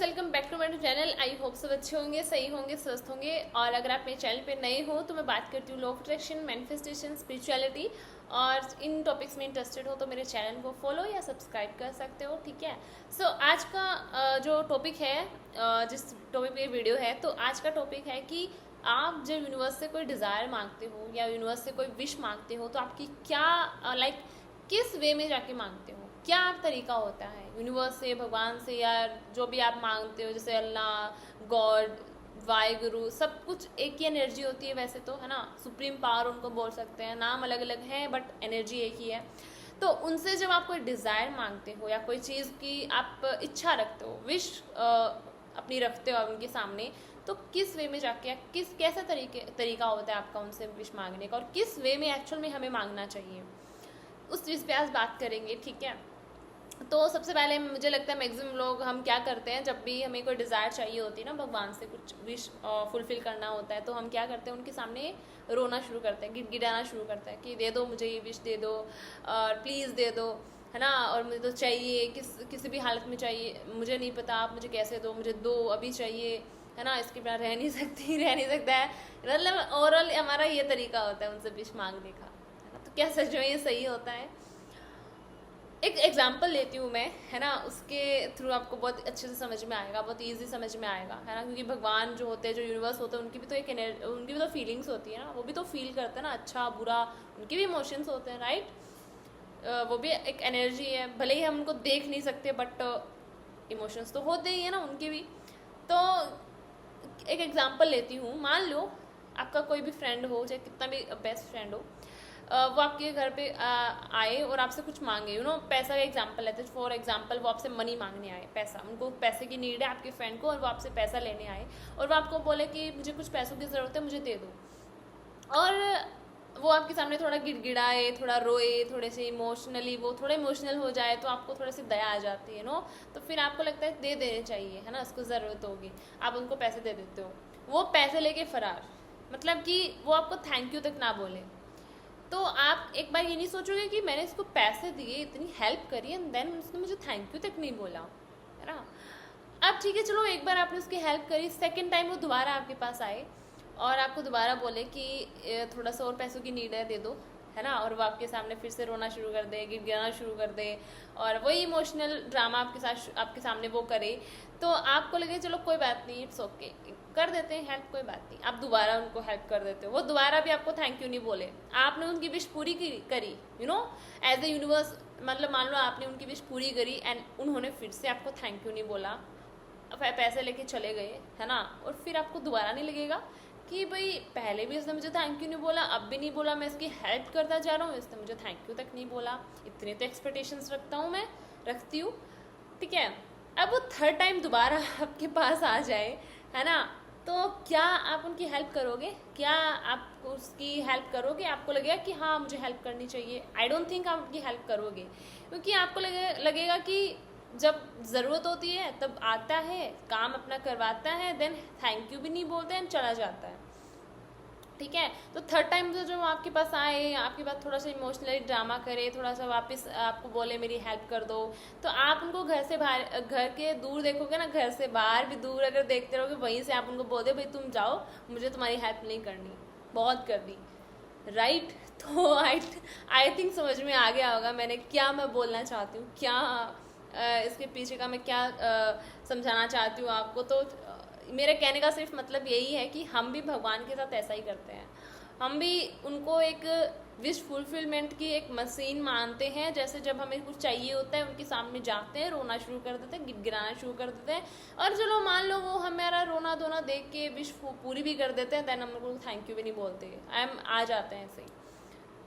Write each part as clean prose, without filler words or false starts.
Welcome back to my channel. I hope सब अच्छे होंगे, सही होंगे, स्वस्थ होंगे। और अगर आप मेरे चैनल पे नए हो तो मैं बात करती हूँ law of attraction, manifestation, spirituality, और इन टॉपिक्स में इंटरेस्टेड हो तो मेरे चैनल को फॉलो या सब्सक्राइब कर सकते हो। ठीक है। आज का जो टॉपिक है, जिस टॉपिक पे वीडियो है, तो आज का टॉपिक है कि आप जब यूनिवर्स से कोई डिज़ायर मांगते हो या यूनिवर्स से कोई विश मांगते हो तो आपकी क्या किस वे में जाके मांगते हो, क्या आप तरीका होता है यूनिवर्स से, भगवान से, या जो भी आप मांगते हो, जैसे अल्लाह, गॉड, वाहिगुरु, सब कुछ एक ही एनर्जी होती है वैसे तो, है ना। सुप्रीम पावर उनको बोल सकते हैं, नाम अलग अलग हैं बट एनर्जी एक ही है। तो उनसे जब आप कोई डिज़ायर मांगते हो या कोई चीज़ की आप इच्छा रखते हो, विश अपनी रखते हो आप उनके सामने, तो किस वे में जाके, किस कैसा तरीका होता है आपका उनसे विश मांगने का, और किस वे में एक्चुअल में हमें मांगना चाहिए, उस चीज़ पे आज बात करेंगे। ठीक है। तो सबसे पहले मुझे लगता है मैक्सिमम लोग हम क्या करते हैं, जब भी हमें कोई डिज़ायर चाहिए होती है ना, भगवान से कुछ विश फुलफिल करना होता है, तो हम क्या करते हैं, उनके सामने रोना शुरू करते हैं, गिड़गिड़ाना शुरू करते हैं कि दे दो मुझे ये विश, दे दो और प्लीज़ दे दो, है ना। और मुझे तो चाहिए, किसी भी हालत में चाहिए, मुझे नहीं पता आप मुझे कैसे दो, मुझे दो अभी चाहिए, है ना। इसके बिना रह नहीं सकती, रह नहीं सकता है। मतलब ओवरऑल हमारा ये तरीका होता है उनसे विश मांगने का, है ना। तो क्या सच में ये सही होता है? एक एग्जाम्पल लेती हूँ मैं, है ना, उसके थ्रू आपको बहुत अच्छे से समझ में आएगा, बहुत इजी समझ में आएगा, है ना। क्योंकि भगवान जो होते हैं, जो यूनिवर्स होते हैं, उनकी भी तो उनकी भी तो फीलिंग्स होती है ना, वो भी तो फील करते हैं ना, अच्छा बुरा, उनके भी इमोशंस होते हैं, राइट। वो भी एक एनर्जी है, भले ही हम उनको देख नहीं सकते बट इमोशंस तो होते ही है ना उनके भी। तो एक एग्जाम्पल लेती हूँ, मान लो आपका कोई भी फ्रेंड हो, चाहे कितना भी बेस्ट फ्रेंड हो, वो आपके घर पे आए और आपसे कुछ मांगे, पैसा का एग्जांपल लेते हैं। फॉर एग्जांपल वो आपसे मनी मांगने आए, पैसा, उनको पैसे की नीड है आपके फ्रेंड को, और वो आपसे पैसा लेने आए और वो आपको बोले कि मुझे कुछ पैसों की ज़रूरत है, मुझे दे दो। और वो आपके सामने थोड़ा गिड़गिड़ाए, थोड़ा रोए, थोड़े से इमोशनली, वो थोड़ा इमोशनल हो जाए, तो आपको थोड़ी सी दया आ जाती है, नो। तो फिर आपको लगता है दे देने चाहिए, है ना, उसको ज़रूरत होगी, आप उनको पैसे दे देते हो। वो पैसे लेके फरार, मतलब कि वो आपको थैंक यू तक ना बोले। तो आप एक बार ये नहीं सोचोगे कि मैंने इसको पैसे दिए, इतनी हेल्प करी, एंड देन उसने मुझे थैंक यू तक नहीं बोला, है ना। अब ठीक है, चलो एक बार आपने उसकी हेल्प करी, सेकंड टाइम वो दोबारा आपके पास आए और आपको दोबारा बोले कि थोड़ा सा और पैसों की नीड है, दे दो, है ना। और वो आपके सामने फिर से रोना शुरू कर दे, गिड़गिड़ाना शुरू कर दे, और वही इमोशनल ड्रामा आपके सामने वो करे, तो आपको लगे चलो कोई बात नहीं, इट्स ओके, कर देते हैं हेल्प, कोई बात नहीं। आप दोबारा उनको हेल्प कर देते हो, वो दोबारा भी आपको थैंक यू नहीं बोले, आपने उनकी विश पूरी करी, एज ए यूनिवर्स, मतलब मान लो आपने उनकी विश पूरी करी एंड उन्होंने फिर से आपको थैंक यू नहीं बोला, पैसे लेके चले गए, है ना। और फिर आपको दोबारा नहीं लगेगा कि भाई पहले भी इसने मुझे थैंक यू नहीं बोला, अब भी नहीं बोला, मैं इसकी हेल्प करता जा रहा हूँ, इसने मुझे थैंक यू तक नहीं बोला, इतनी तो एक्सपेक्टेशंस रखती हूँ। ठीक है। अब वो थर्ड टाइम दोबारा आपके पास आ जाए, है ना, तो क्या आप उनकी हेल्प करोगे? क्या आप उसकी हेल्प करोगे? आपको लगेगा कि हाँ मुझे हेल्प करनी चाहिए? आई डोंट थिंक आप उनकी हेल्प करोगे, क्योंकि आपको लगेगा कि जब ज़रूरत होती है तब आता है, काम अपना करवाता है, देन थैंक यू भी नहीं बोलते हैं, चला जाता है। ठीक है। तो थर्ड टाइम जो आपके पास आए, आपके पास थोड़ा सा इमोशनली ड्रामा करे, थोड़ा सा वापस आपको बोले मेरी हेल्प कर दो, तो आप उनको घर से बाहर, घर के दूर देखोगे ना, घर से बाहर भी दूर अगर देखते रहोगे, वहीं से आप उनको बोल दे भाई तुम जाओ, मुझे तुम्हारी हेल्प नहीं करनी, बहुत कर दी, राइट। तो आई थिंक समझ में आ गया होगा मैं बोलना चाहती हूँ, क्या इसके पीछे का मैं क्या समझाना चाहती हूँ आपको। तो मेरे कहने का सिर्फ मतलब यही है कि हम भी भगवान के साथ ऐसा ही करते हैं, हम भी उनको एक विश फुलफिलमेंट की एक मशीन मानते हैं। जैसे जब हमें कुछ चाहिए होता है, उनके सामने जाते हैं, रोना शुरू कर देते हैं, गिड़गिड़ाना शुरू कर देते हैं, और चलो मान लो वो हमारा रोना धोना देख के विश पूरी भी कर देते हैं, देन हम उनको थैंक यू भी नहीं बोलते, आ जाते हैं ऐसे ही,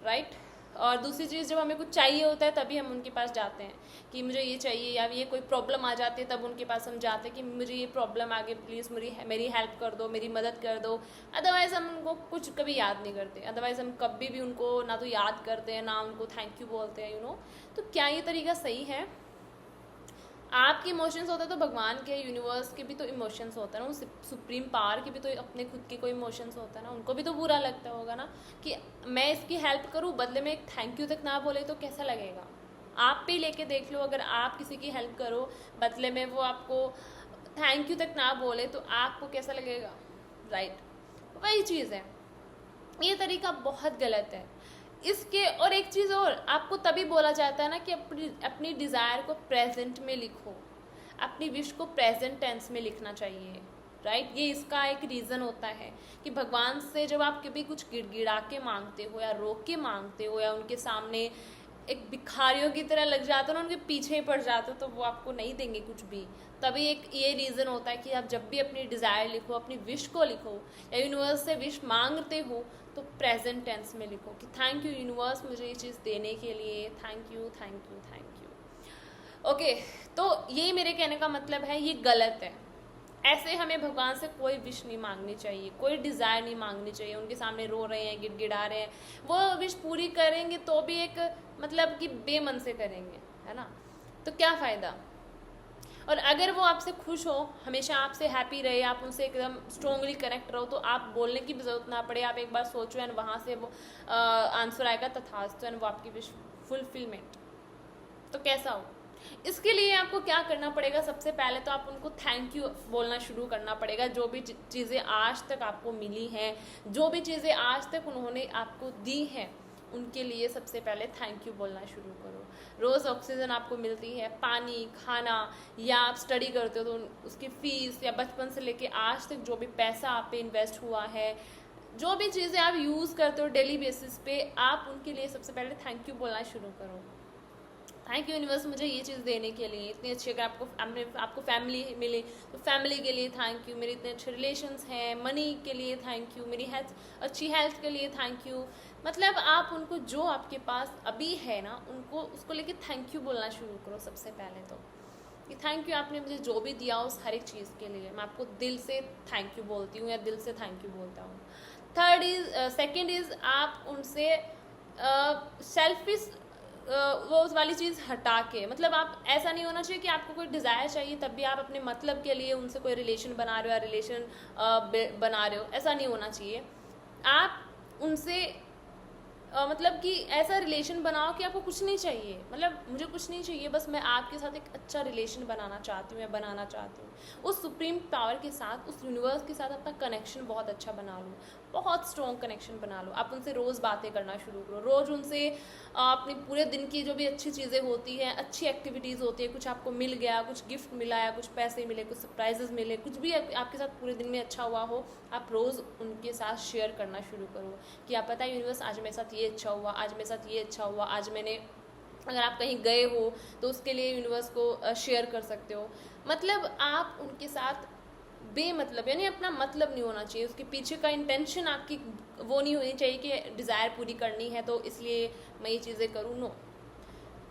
राइट। और दूसरी चीज़, जब हमें कुछ चाहिए होता है तभी हम उनके पास जाते हैं कि मुझे ये चाहिए, या ये कोई प्रॉब्लम आ जाती है तब उनके पास हम जाते हैं कि मुझे ये प्रॉब्लम आ गई, प्लीज़ मेरी हेल्प कर दो, मेरी मदद कर दो। अदरवाइज़ हम उनको कुछ कभी याद नहीं करते, अदरवाइज़ हम कभी भी उनको ना तो याद करते हैं, ना उनको थैंक यू बोलते हैं। तो क्या ये तरीका सही है? आपके इमोशंस होते हैं तो भगवान के, यूनिवर्स के भी तो इमोशंस होते हैं ना, सुप्रीम पावर के भी तो अपने खुद के कोई इमोशंस होता है ना, उनको भी तो बुरा लगता होगा ना कि मैं इसकी हेल्प करूँ, बदले में एक थैंक यू तक ना बोले तो कैसा लगेगा। आप भी लेके देख लो, अगर आप किसी की हेल्प करो, बदले में वो आपको थैंक यू तक ना बोले तो आपको कैसा लगेगा, राइट? वही चीज़ है, ये तरीका बहुत गलत है इसके। और एक चीज़ और, आपको तभी बोला जाता है ना कि अपनी डिज़ायर को प्रेजेंट में लिखो, अपनी विश को प्रेजेंट टेंस में लिखना चाहिए, राइट? ये इसका एक रीज़न होता है कि भगवान से जब आप कभी कुछ गिड़गिड़ा के मांगते हो या रो के मांगते हो या उनके सामने एक भिखारियों की तरह लग जाते हो ना, उनके पीछे ही पड़ जाते हो, तो वो आपको नहीं देंगे कुछ भी। तभी एक ये रीज़न होता है कि आप जब भी अपनी डिज़ायर लिखो, अपनी विश को लिखो या यूनिवर्स से विश मांगते हो, तो प्रेजेंट टेंस में लिखो कि थैंक यू यूनिवर्स मुझे ये चीज़ देने के लिए, thank you thank you thank you. Okay, तो ये मेरे कहने का मतलब है, ये गलत है। ऐसे हमें भगवान से कोई विश नहीं मांगनी चाहिए, कोई डिज़ायर नहीं मांगनी चाहिए। उनके सामने रो रहे हैं, गिड़गिड़ा रहे हैं, वो विश पूरी करेंगे तो भी एक मतलब कि बेमन से करेंगे, है ना? तो क्या फ़ायदा? और अगर वो आपसे खुश हो, हमेशा आपसे हैप्पी रहे, आप उनसे एकदम स्ट्रोंगली कनेक्ट रहो, तो आप बोलने की भी ज़रूरत ना पड़े, आप एक बार सोचो एंड वहाँ से वो आंसर आएगा तथास्तु, एंड वो आपकी विश फुलफिलमेंट। तो कैसा हो? इसके लिए आपको क्या करना पड़ेगा? सबसे पहले तो आप उनको थैंक यू बोलना शुरू करना पड़ेगा। जो भी चीज़ें आज तक आपको मिली हैं, जो भी चीज़ें आज तक उन्होंने आपको दी हैं, उनके लिए सबसे पहले थैंक यू बोलना शुरू करो। रोज़ ऑक्सीजन आपको मिलती है, पानी, खाना, या आप स्टडी करते हो तो उसकी फ़ीस, या बचपन से लेके आज तक जो भी पैसा आप पे इन्वेस्ट हुआ है, जो भी चीज़ें आप यूज़ करते हो डेली बेसिस पे, आप उनके लिए सबसे पहले थैंक यू बोलना शुरू करो। थैंक यू यूनिवर्स मुझे ये चीज़ देने के लिए, इतनी अच्छी, अगर आपको फैमिली मिली तो फैमिली के लिए थैंक यू, मेरे इतने अच्छे रिलेशंस हैं, मनी के लिए थैंक यू, मेरी अच्छी हेल्थ के लिए थैंक यू। मतलब आप उनको जो आपके पास अभी है ना, उनको उसको लेके थैंक यू बोलना शुरू करो सबसे पहले तो, कि थैंक यू आपने मुझे जो भी दिया उस हर एक चीज़ के लिए, मैं आपको दिल से थैंक यू बोलती हूँ या दिल से थैंक यू बोलता हूँ। सेकेंड इज़ आप उनसे सेल्फिश वो उस वाली चीज़ हटा के, मतलब आप ऐसा नहीं होना चाहिए कि आपको कोई डिज़ायर चाहिए तब भी आप अपने मतलब के लिए उनसे कोई रिलेशन बना रहे हो या रिलेशन बना रहे हो, ऐसा नहीं होना चाहिए। आप उनसे मतलब कि ऐसा रिलेशन बनाओ कि आपको कुछ नहीं चाहिए, मतलब मुझे कुछ नहीं चाहिए, बस मैं आपके साथ एक अच्छा रिलेशन बनाना चाहती हूँ या बनाना चाहती हूँ। उस सुप्रीम पावर के साथ, उस यूनिवर्स के साथ अपना कनेक्शन बहुत अच्छा बना लो, बहुत स्ट्रॉन्ग कनेक्शन बना लो। आप उनसे रोज़ बातें करना शुरू करो, रोज़ उनसे अपने पूरे दिन की जो भी अच्छी चीज़ें होती हैं, अच्छी एक्टिविटीज़ होती है, कुछ आपको मिल गया, कुछ गिफ्ट मिला या कुछ पैसे मिले, कुछ सरप्राइजेस मिले, कुछ भी आपके साथ पूरे दिन में अच्छा हुआ हो, आप रोज़ उनके साथ शेयर करना शुरू करो कि आप पता है यूनिवर्स आज मेरे साथ ये अच्छा हुआ, आज मेरे साथ ये अच्छा हुआ, आज मैंने, अगर आप कहीं गए हो तो उसके लिए यूनिवर्स को शेयर कर सकते हो। मतलब आप उनके साथ बेमतलब, यानी अपना मतलब नहीं होना चाहिए, उसके पीछे का इंटेंशन आपकी वो नहीं होनी चाहिए कि डिज़ायर पूरी करनी है तो इसलिए मैं ये चीज़ें करूँ, नो,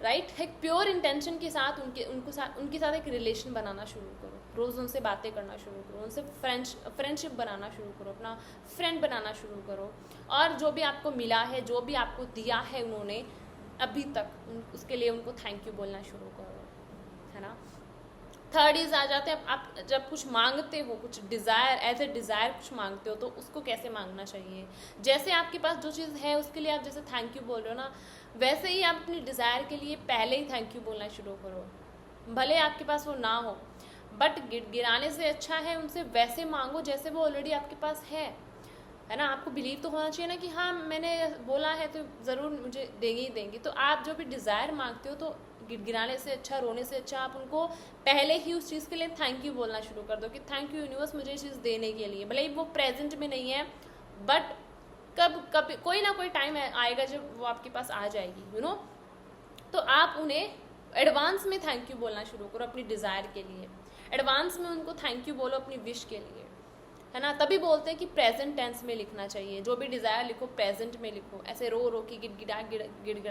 राइट? एक प्योर इंटेंशन के साथ उनके साथ एक रिलेशन बनाना शुरू करो, रोज़ उनसे बातें करना शुरू करो, उनसे फ्रेंडशिप बनाना शुरू करो, अपना फ्रेंड बनाना शुरू करो, और जो भी आपको मिला है, जो भी आपको दिया है उन्होंने अभी तक, उसके लिए उनको थैंक यू बोलना शुरू करो, है ना? थर्ड इज आ जाते हैं, आप जब कुछ मांगते हो, कुछ डिज़ायर, एज ए डिज़ायर कुछ मांगते हो, तो उसको कैसे मांगना चाहिए। जैसे आपके पास जो चीज़ है उसके लिए आप जैसे थैंक यू बोल रहे हो ना, वैसे ही आप अपनी डिज़ायर के लिए पहले ही थैंक यू बोलना शुरू करो। भले आपके पास वो ना हो, बट गिराने से अच्छा है उनसे वैसे मांगो जैसे वो ऑलरेडी आपके पास है ना? आपको बिलीव तो होना चाहिए ना कि हाँ मैंने बोला है तो ज़रूर मुझे देंगे ही देंगे। तो आप जो भी डिज़ायर मांगते हो, तो गिड़गिड़ाने से अच्छा, रोने से अच्छा, आप उनको पहले ही उस चीज़ के लिए थैंक यू बोलना शुरू कर दो कि थैंक यू यूनिवर्स मुझे ये चीज़ देने के लिए। भले ही वो प्रेजेंट में नहीं है, बट कभी कोई ना कोई टाइम आएगा जब वो आपके पास आ जाएगी, यू नो। तो आप उन्हें एडवांस में थैंक यू बोलना शुरू करो अपनी डिज़ायर के लिए, एडवांस में उनको थैंक यू बोलो अपनी विश के लिए, है ना? तभी बोलते हैं कि प्रेजेंट टेंस में लिखना चाहिए, जो भी डिज़ायर लिखो प्रेजेंट में लिखो, ऐसे रो के गिड़गिड़ा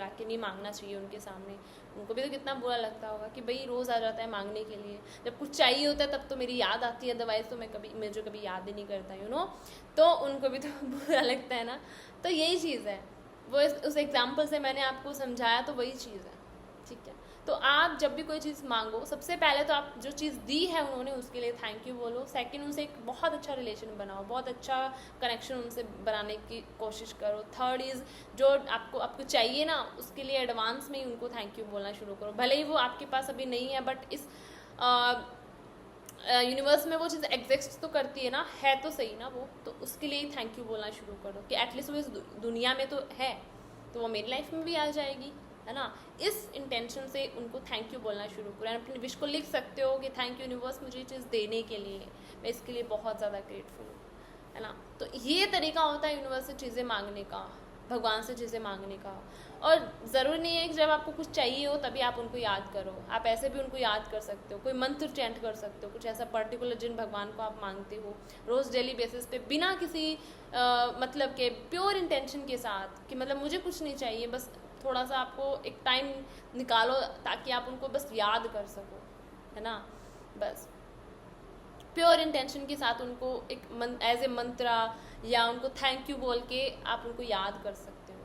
के नहीं मांगना चाहिए उनके सामने। उनको भी तो कितना बुरा लगता होगा कि भाई रोज़ आ जाता है मांगने के लिए, जब कुछ चाहिए होता है तब तो मेरी याद आती है, अदरवाइज़ तो मुझे कभी याद ही नहीं करता, यू नो। तो उनको भी तो बुरा लगता है ना। तो यही चीज़ है, वो उस एग्जाम्पल से मैंने आपको समझाया, तो वही चीज़ है, ठीक है? तो आप जब भी कोई चीज़ मांगो, सबसे पहले तो आप जो चीज़ दी है उन्होंने उसके लिए थैंक यू बोलो। सेकंड, उनसे एक बहुत अच्छा रिलेशन बनाओ, बहुत अच्छा कनेक्शन उनसे बनाने की कोशिश करो। थर्ड इज़, जो आपको चाहिए ना, उसके लिए एडवांस में ही उनको थैंक यू बोलना शुरू करो। भले ही वो आपके पास अभी नहीं है, बट इस यूनिवर्स में वो चीज़ एग्जिस्ट तो करती है ना, है तो सही ना वो, तो उसके लिए थैंक यू बोलना शुरू करो कि एटलीस्ट वो इस दुनिया में तो है, तो वो मेरी लाइफ में भी आ जाएगी, है ना। इस इंटेंशन से उनको थैंक यू बोलना शुरू करो। एंड अपनी विश को लिख सकते हो कि थैंक यू यूनिवर्स मुझे ये चीज़ देने के लिए, मैं इसके लिए बहुत ज़्यादा ग्रेटफुल हूँ, है ना। तो ये तरीका होता है यूनिवर्स से चीज़ें मांगने का, भगवान से चीज़ें मांगने का। और ज़रूरी नहीं है कि जब आपको कुछ चाहिए हो तभी आप उनको याद करो, आप ऐसे भी उनको याद कर सकते हो, कोई मंत्र चैंट कर सकते हो, कुछ ऐसा पर्टिकुलर जिन भगवान को आप मांगते हो, रोज़ डेली बेसिस पे, बिना किसी मतलब के प्योर इंटेंशन के साथ कि मतलब मुझे कुछ नहीं चाहिए, बस थोड़ा सा आपको एक टाइम निकालो ताकि आप उनको बस याद कर सको, है ना। बस प्योर इंटेंशन के साथ उनको एक एज ए मंत्रा या उनको थैंक यू बोल के आप उनको याद कर सकते हो।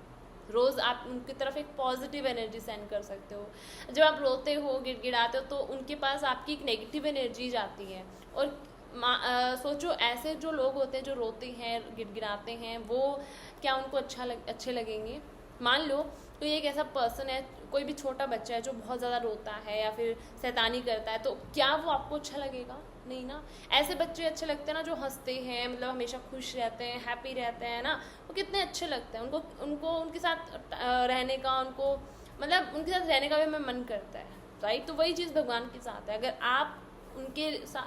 रोज़ आप उनकी तरफ एक पॉजिटिव एनर्जी सेंड कर सकते हो। जब आप रोते हो, गिड़गिड़ाते हो, तो उनके पास आपकी एक नेगेटिव एनर्जी जाती है। और सोचो ऐसे जो लोग होते हैं जो रोते हैं, गिड़गिड़ाते हैं, वो क्या उनको अच्छे लगेंगे? मान लो कोई एक ऐसा पर्सन है, कोई भी छोटा बच्चा है जो बहुत ज़्यादा रोता है या फिर शैतानी करता है, तो क्या वो आपको अच्छा लगेगा? नहीं ना। ऐसे बच्चे अच्छे लगते हैं ना जो हंसते हैं, मतलब हमेशा खुश रहते हैं, हैप्पी रहते हैं ना, वो कितने अच्छे लगते हैं। उनको उनके साथ रहने का, उनको मतलब उनके साथ रहने का भी हमें मन करता है, राइट। तो वही चीज़ भगवान के साथ है। अगर आप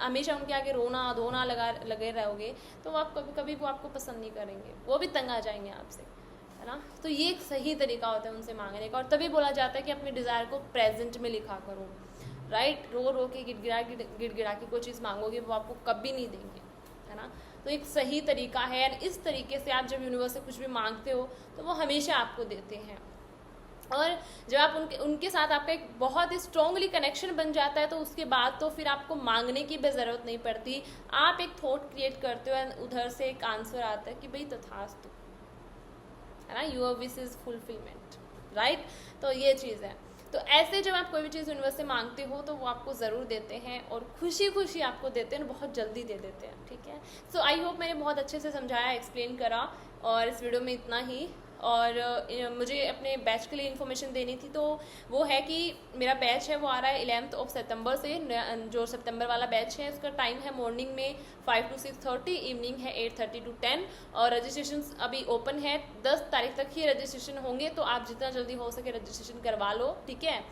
हमेशा उनके आगे रोना धोना लगे रहोगे तो वो आप कभी वो आपको पसंद नहीं करेंगे, वो भी तंग आ जाएंगे आपसे, है ना। तो ये एक सही तरीका होता है उनसे मांगने का। और तभी बोला जाता है कि अपने डिज़ायर को प्रेजेंट में लिखा करो, राइट। रो के गिड़गिड़ा के कोई चीज़ मांगोगे वो आपको कभी नहीं देंगे, है ना। तो एक सही तरीका है। और इस तरीके से आप जब यूनिवर्स से कुछ भी मांगते हो तो वो हमेशा आपको देते हैं। और जब आप उनके साथ आपका एक बहुत ही स्ट्रॉन्गली कनेक्शन बन जाता है तो उसके बाद तो फिर आपको मांगने की भी ज़रूरत नहीं पड़ती। आप एक थॉट क्रिएट करते हो एंड उधर से एक आंसर आता है कि भाई तथास्तु, है ना, your wish is fulfilment, right. तो ये चीज़ है। तो ऐसे जब आप कोई भी चीज़ यूनिवर्स से मांगते हो तो वो आपको ज़रूर देते हैं और खुशी खुशी आपको देते हैं, बहुत जल्दी दे देते हैं, ठीक है। सो आई होप मैंने बहुत अच्छे से समझाया, एक्सप्लेन करा, और इस वीडियो में इतना ही। और मुझे अपने बैच के लिए इन्फॉर्मेशन देनी थी, तो वो है कि मेरा बैच है वो आ रहा है 11 सितंबर से। जो सितंबर वाला बैच है उसका टाइम है मॉर्निंग में 5 to 6:30, इवनिंग है 8:30 to 10। और रजिस्ट्रेशन अभी ओपन है, 10 तारीख तक ही रजिस्ट्रेशन होंगे, तो आप जितना जल्दी हो सके रजिस्ट्रेशन करवा लो, ठीक है।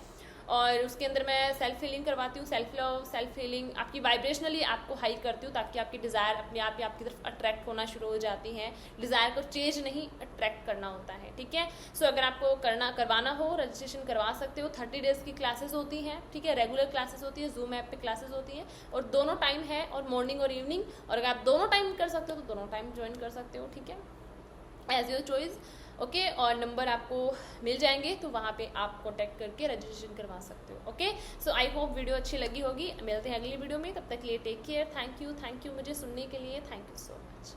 और उसके अंदर मैं सेल्फ हीलिंग करवाती हूँ, सेल्फ लव, सेल्फ हीलिंग आपकी वाइब्रेशनली आपको हाई करती हूँ ताकि आपकी डिज़ायर अपने आप ही आपकी तरफ अट्रैक्ट होना शुरू हो जाती हैं। डिज़ायर को चेंज नहीं अट्रैक्ट करना होता है, ठीक है। सो अगर आपको करवाना हो रजिस्ट्रेशन करवा सकते हो। 30 डेज़ की क्लासेस होती हैं, ठीक है, रेगुलर क्लासेस होती है, जूम ऐप पे क्लासेस होती हैं, और दोनों टाइम है, और मॉर्निंग और इवनिंग। और अगर आप दोनों टाइम कर सकते हो तो दोनों टाइम ज्वाइन कर सकते हो, ठीक है, एज योर चॉइस, ओके। और नंबर आपको मिल जाएंगे तो वहाँ पे आप कॉन्टैक्ट करके रजिस्ट्रेशन करवा सकते हो, okay. So I hope video अच्छी लगी होगी। मिलते हैं अगली वीडियो में, तब तक के लिए टेक केयर। थैंक यू मुझे सुनने के लिए, थैंक यू सो मच।